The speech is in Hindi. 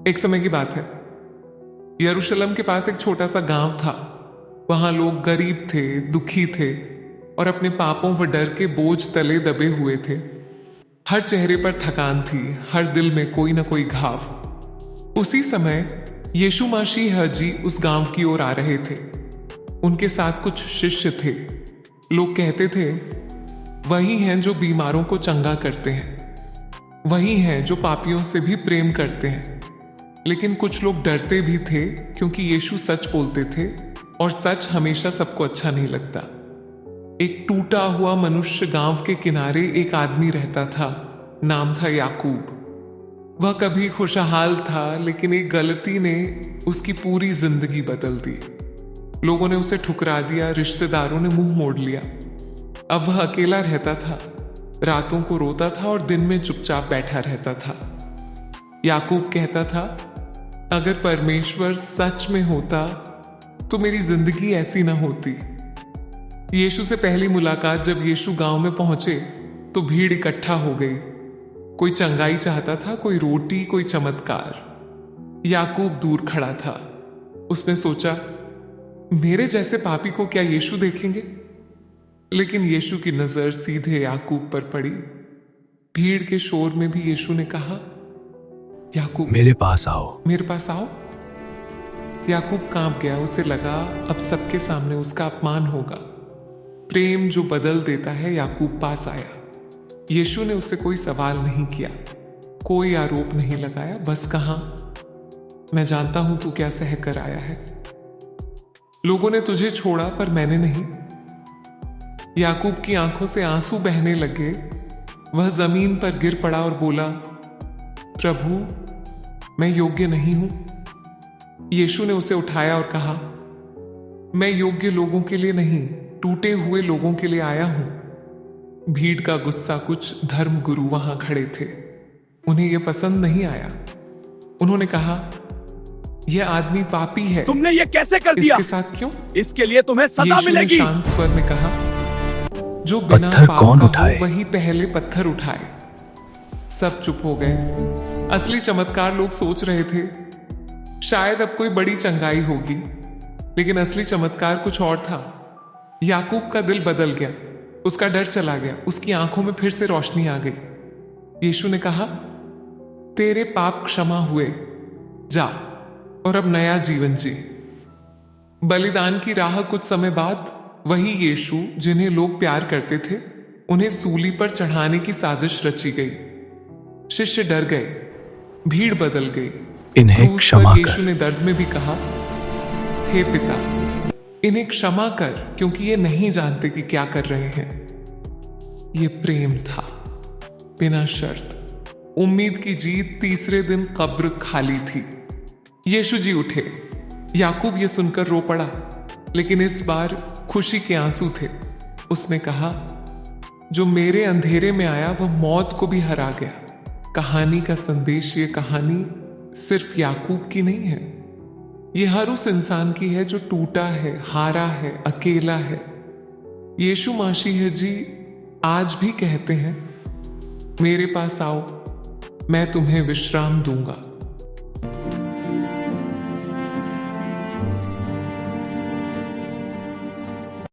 एक समय की बात है, यरूशलेम के पास एक छोटा सा गांव था। वहां लोग गरीब थे, दुखी थे और अपने पापों व डर के बोझ तले दबे हुए थे। हर चेहरे पर थकान थी, हर दिल में कोई ना कोई घाव। उसी समय यीशु मसीह जी उस गांव की ओर आ रहे थे। उनके साथ कुछ शिष्य थे। लोग कहते थे, वही हैं जो बीमारों को चंगा करते हैं, वही हैं जो पापियों से भी प्रेम करते हैं। लेकिन कुछ लोग डरते भी थे, क्योंकि यीशु सच बोलते थे और सच हमेशा सबको अच्छा नहीं लगता। एक टूटा हुआ मनुष्य गांव के किनारे एक आदमी रहता था। नाम था याकूब। वह कभी खुशहाल था, लेकिन एक गलती ने उसकी पूरी जिंदगी बदल दी। लोगों ने उसे ठुकरा दिया, रिश्तेदारों ने मुंह मोड़ लिया। अब वह अकेला रहता था, रातों को रोता था और दिन में चुपचाप बैठा रहता था। याकूब कहता था, अगर परमेश्वर सच में होता तो मेरी जिंदगी ऐसी ना होती। यीशु से पहली मुलाकात जब यीशु गांव में पहुंचे तो भीड़ इकट्ठा हो गई। कोई चंगाई चाहता था, कोई रोटी, कोई चमत्कार। याकूब दूर खड़ा था। उसने सोचा, मेरे जैसे पापी को क्या यीशु देखेंगे? लेकिन यीशु की नजर सीधे याकूब पर पड़ी। भीड़ के शोर में भी यीशु ने कहा, याकूब, मेरे पास आओ। मेरे पास आओ। याकूब कांप गया। उसे लगा अब सबके सामने उसका अपमान होगा। प्रेम जो बदल देता है याकूब पास आया। यीशु ने उससे कोई सवाल नहीं किया, कोई आरोप नहीं लगाया, बस कहा, मैं जानता हूं तू क्या सह कर आया है। लोगों ने तुझे छोड़ा पर मैंने नहीं। याकूब की आंखों से आंसू बहने लगे। वह जमीन पर गिर पड़ा और बोला, प्रभु, मैं योग्य नहीं हूं। यीशु ने उसे उठाया और कहा, मैं योग्य लोगों के लिए नहीं, टूटे हुए लोगों के लिए आया हूं। भीड़ का गुस्सा कुछ धर्म गुरु वहां खड़े थे। उन्हें यह पसंद नहीं आया। उन्होंने कहा, यह आदमी पापी है, तुमने ये कैसे कर दिया? इसके साथ क्यों? इसके लिए तुम्हें सजा मिलेगी। यीशु ने शांत स्वर में कहा, जो बिना पत्थर पाप कौन का उठाए? हो वही पहले पत्थर उठाए। सब चुप हो गए। असली चमत्कार लोग सोच रहे थे, शायद अब कोई बड़ी चंगाई होगी, लेकिन असली चमत्कार कुछ और था। याकूब का दिल बदल गया, उसका डर चला गया, उसकी आंखों में फिर से रोशनी आ गई। यीशु ने कहा, तेरे पाप क्षमा हुए, जा और अब नया जीवन जी। बलिदान की राह कुछ समय बाद वही यीशु जिन्हें लोग प्यार करते थे, उन्हें सूली पर चढ़ाने की साजिश रची गई। शिष्य डर गए, भीड़ बदल गई। इन्हें क्रूस क्षमा पर कर। यीशु ने दर्द में भी कहा, हे पिता, इन्हें क्षमा कर, क्योंकि ये नहीं जानते कि क्या कर रहे हैं। ये प्रेम था, बिना शर्त। उम्मीद की जीत। तीसरे दिन कब्र खाली थी। यीशु जी उठे। याकूब ये सुनकर रो पड़ा, लेकिन इस बार खुशी के आंसू थे। उसने कहा, जो मेरे अंधेरे में आया वह मौत को भी हरा गया। कहानी का संदेश, ये कहानी सिर्फ याकूब की नहीं है, ये हर उस इंसान की है जो टूटा है, हारा है, अकेला है। यीशु मसीह जी आज भी कहते हैं, मेरे पास आओ, मैं तुम्हें विश्राम दूंगा।